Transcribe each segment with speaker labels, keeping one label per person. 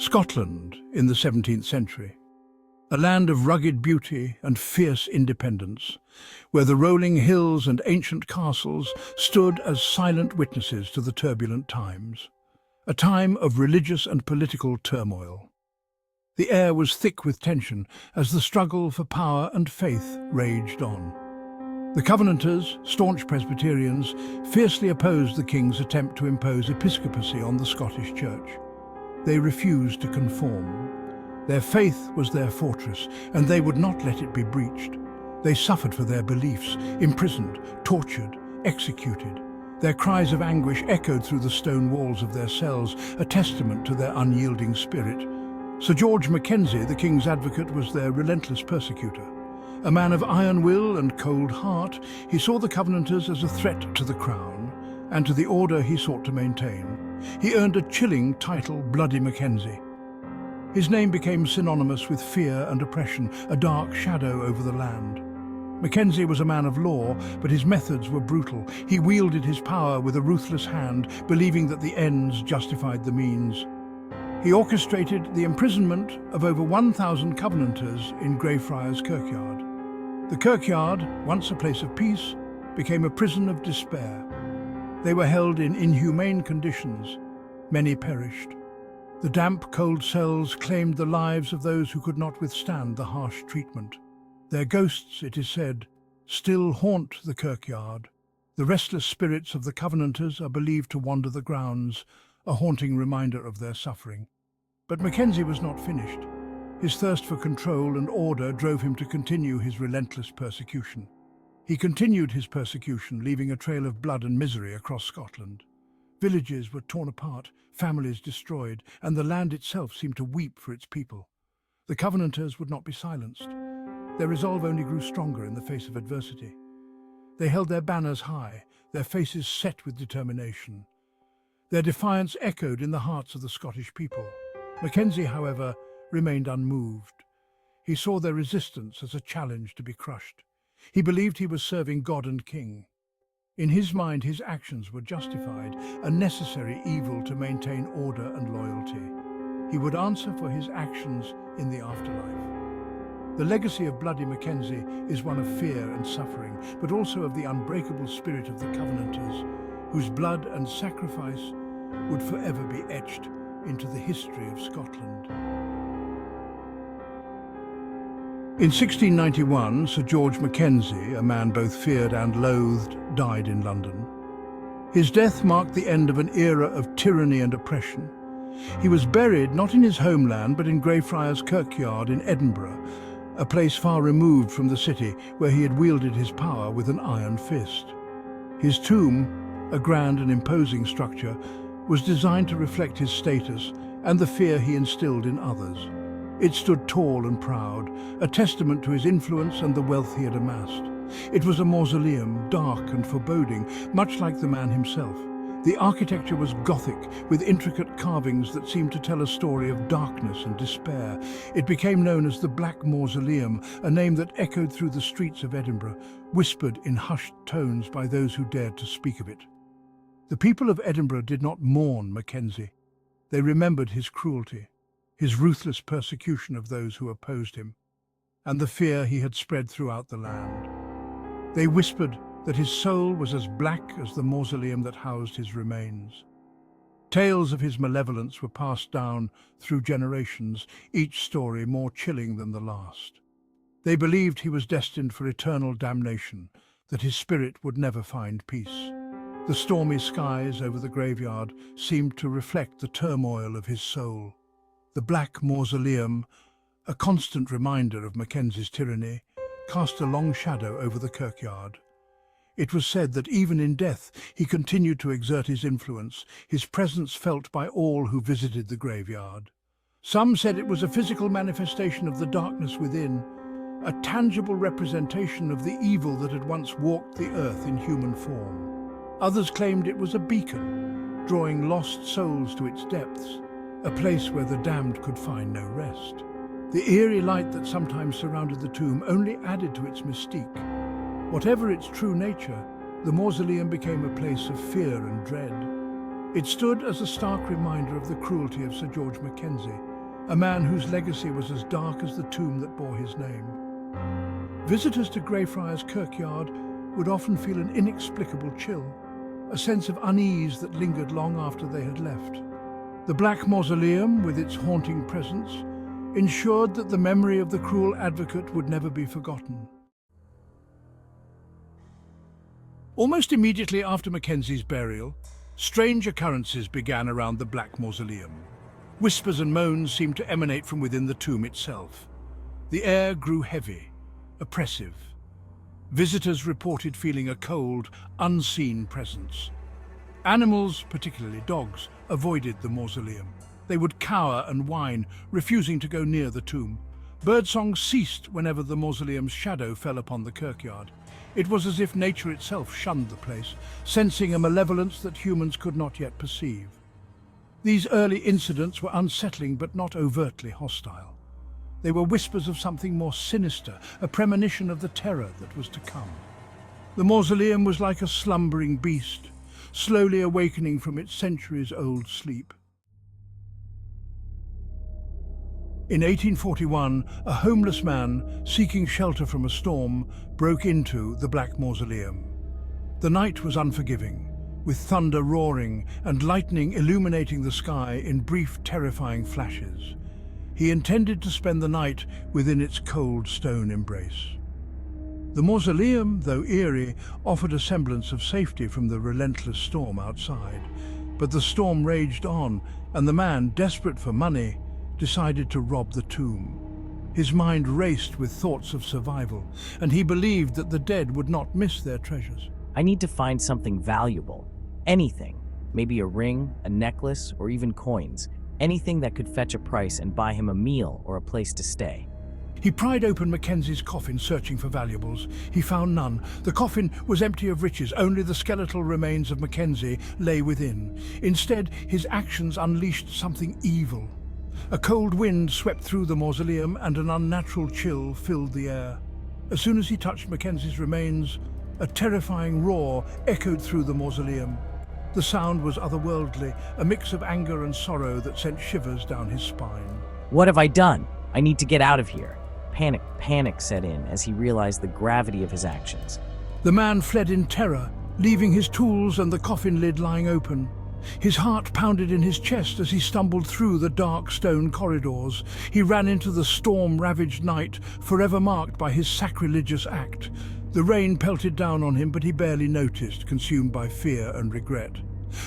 Speaker 1: Scotland in the 17th century, a land of rugged beauty and fierce independence, where the rolling hills and ancient castles stood as silent witnesses to the turbulent times, a time of religious and political turmoil. The air was thick with tension as the struggle for power and faith raged on. The Covenanters, staunch Presbyterians, fiercely opposed the king's attempt to impose episcopacy on the Scottish Church. They refused to conform. Their faith was their fortress, and they would not let it be breached. They suffered for their beliefs, imprisoned, tortured, executed. Their cries of anguish echoed through the stone walls of their cells, a testament to their unyielding spirit. Sir George Mackenzie, the king's advocate, was their relentless persecutor. A man of iron will and cold heart, he saw the Covenanters as a threat to the crown and to the order he sought to maintain. He earned a chilling title, Bluidy Mackenzie. His name became synonymous with fear and oppression, a dark shadow over the land. Mackenzie was a man of law, but his methods were brutal. He wielded his power with a ruthless hand, believing that the ends justified the means. He orchestrated the imprisonment of over 1,000 Covenanters in Greyfriars Kirkyard. The kirkyard, once a place of peace, became a prison of despair. They were held in inhumane conditions. Many perished. The damp, cold cells claimed the lives of those who could not withstand the harsh treatment. Their ghosts, it is said, still haunt the kirkyard. The restless spirits of the Covenanters are believed to wander the grounds, a haunting reminder of their suffering. But Mackenzie was not finished. His thirst for control and order drove him to continue his relentless persecution. He continued his persecution, leaving a trail of blood and misery across Scotland. Villages were torn apart, families destroyed, and the land itself seemed to weep for its people. The Covenanters would not be silenced. Their resolve only grew stronger in the face of adversity. They held their banners high, their faces set with determination. Their defiance echoed in the hearts of the Scottish people. Mackenzie, however, remained unmoved. He saw their resistance as a challenge to be crushed. He believed he was serving God and King. In his mind, his actions were justified, a necessary evil to maintain order and loyalty. He would answer for his actions in the afterlife. The legacy of Bluidy Mackenzie is one of fear and suffering, but also of the unbreakable spirit of the Covenanters, whose blood and sacrifice would forever be etched into the history of Scotland. In 1691, Sir George Mackenzie, a man both feared and loathed, died in London. His death marked the end of an era of tyranny and oppression. He was buried not in his homeland but in Greyfriars Kirkyard in Edinburgh, a place far removed from the city where he had wielded his power with an iron fist. His tomb, a grand and imposing structure, was designed to reflect his status and the fear he instilled in others. It stood tall and proud, a testament to his influence and the wealth he had amassed. It was a mausoleum, dark and foreboding, much like the man himself. The architecture was Gothic, with intricate carvings that seemed to tell a story of darkness and despair. It became known as the Black Mausoleum, a name that echoed through the streets of Edinburgh, whispered in hushed tones by those who dared to speak of it. The people of Edinburgh did not mourn Mackenzie. They remembered his cruelty, his ruthless persecution of those who opposed him, and the fear he had spread throughout the land. They whispered that his soul was as black as the mausoleum that housed his remains. Tales of his malevolence were passed down through generations, each story more chilling than the last. They believed he was destined for eternal damnation, that his spirit would never find peace. The stormy skies over the graveyard seemed to reflect the turmoil of his soul. The Black Mausoleum, a constant reminder of Mackenzie's tyranny, cast a long shadow over the kirkyard. It was said that even in death he continued to exert his influence, his presence felt by all who visited the graveyard. Some said it was a physical manifestation of the darkness within, a tangible representation of the evil that had once walked the earth in human form. Others claimed it was a beacon, drawing lost souls to its depths, a place where the damned could find no rest. The eerie light that sometimes surrounded the tomb only added to its mystique. Whatever its true nature, the mausoleum became a place of fear and dread. It stood as a stark reminder of the cruelty of Sir George Mackenzie, a man whose legacy was as dark as the tomb that bore his name. Visitors to Greyfriars Kirkyard would often feel an inexplicable chill, a sense of unease that lingered long after they had left. The Black Mausoleum, with its haunting presence, ensured that the memory of the cruel advocate would never be forgotten. Almost immediately after Mackenzie's burial, strange occurrences began around the Black Mausoleum. Whispers and moans seemed to emanate from within the tomb itself. The air grew heavy, oppressive. Visitors reported feeling a cold, unseen presence. Animals, particularly dogs, avoided the mausoleum. They would cower and whine, refusing to go near the tomb. Birdsong ceased whenever the mausoleum's shadow fell upon the kirkyard. It was as if nature itself shunned the place, sensing a malevolence that humans could not yet perceive. These early incidents were unsettling but not overtly hostile. They were whispers of something more sinister, a premonition of the terror that was to come. The mausoleum was like a slumbering beast, slowly awakening from its centuries-old sleep. In 1841, a homeless man, seeking shelter from a storm, broke into the Black Mausoleum. The night was unforgiving, with thunder roaring and lightning illuminating the sky in brief, terrifying flashes. He intended to spend the night within its cold stone embrace. The mausoleum, though eerie, offered a semblance of safety from the relentless storm outside. But the storm raged on, and the man, desperate for money, decided to rob the tomb. His mind raced with thoughts of survival, and he believed that the dead would not miss their treasures.
Speaker 2: I need to find something valuable. Anything. Maybe a ring, a necklace, or even coins. Anything that could fetch a price and buy him a meal or a place to stay.
Speaker 1: He pried open Mackenzie's coffin, searching for valuables. He found none. The coffin was empty of riches. Only the skeletal remains of Mackenzie lay within. Instead, his actions unleashed something evil. A cold wind swept through the mausoleum and an unnatural chill filled the air. As soon as he touched Mackenzie's remains, a terrifying roar echoed through the mausoleum. The sound was otherworldly, a mix of anger and sorrow that sent shivers down his spine.
Speaker 2: What have I done? I need to get out of here. Panic set in as he realized the gravity of his actions.
Speaker 1: The man fled in terror, leaving his tools and the coffin lid lying open. His heart pounded in his chest as he stumbled through the dark stone corridors. He ran into the storm-ravaged night, forever marked by his sacrilegious act. The rain pelted down on him, but he barely noticed, consumed by fear and regret.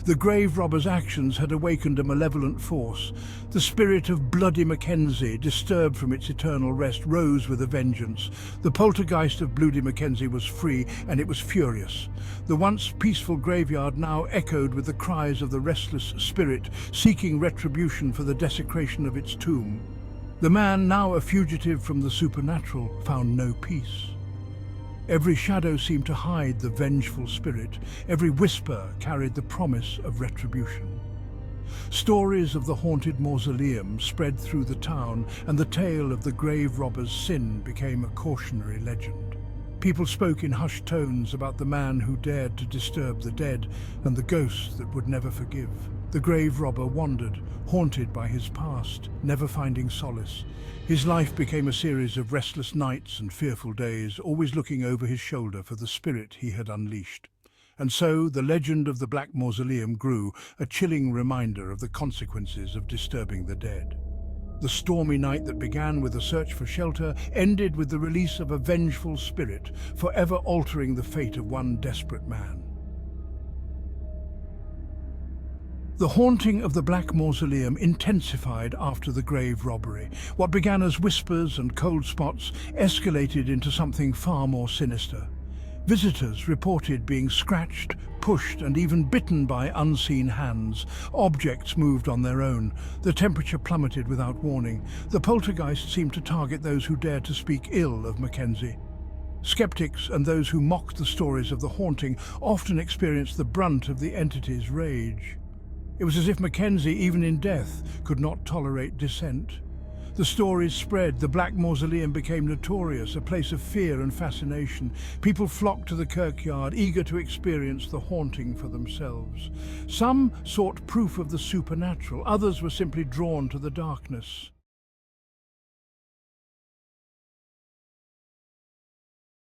Speaker 1: The grave robber's actions had awakened a malevolent force. The spirit of Bluidy Mackenzie, disturbed from its eternal rest, rose with a vengeance. The poltergeist of Bluidy Mackenzie was free, and it was furious. The once peaceful graveyard now echoed with the cries of the restless spirit, seeking retribution for the desecration of its tomb. The man, now a fugitive from the supernatural, found no peace. Every shadow seemed to hide the vengeful spirit. Every whisper carried the promise of retribution. Stories of the haunted mausoleum spread through the town, and the tale of the grave robber's sin became a cautionary legend. People spoke in hushed tones about the man who dared to disturb the dead and the ghosts that would never forgive. The grave robber wandered, haunted by his past, never finding solace. His life became a series of restless nights and fearful days, always looking over his shoulder for the spirit he had unleashed. And so the legend of the Black Mausoleum grew, a chilling reminder of the consequences of disturbing the dead. The stormy night that began with a search for shelter ended with the release of a vengeful spirit, forever altering the fate of one desperate man. The haunting of the Black Mausoleum intensified after the grave robbery. What began as whispers and cold spots escalated into something far more sinister. Visitors reported being scratched, pushed, and even bitten by unseen hands. Objects moved on their own. The temperature plummeted without warning. The poltergeist seemed to target those who dared to speak ill of Mackenzie. Skeptics and those who mocked the stories of the haunting often experienced the brunt of the entity's rage. It was as if Mackenzie, even in death, could not tolerate dissent. The stories spread. The Black Mausoleum became notorious, a place of fear and fascination. People flocked to the kirkyard, eager to experience the haunting for themselves. Some sought proof of the supernatural, others were simply drawn to the darkness.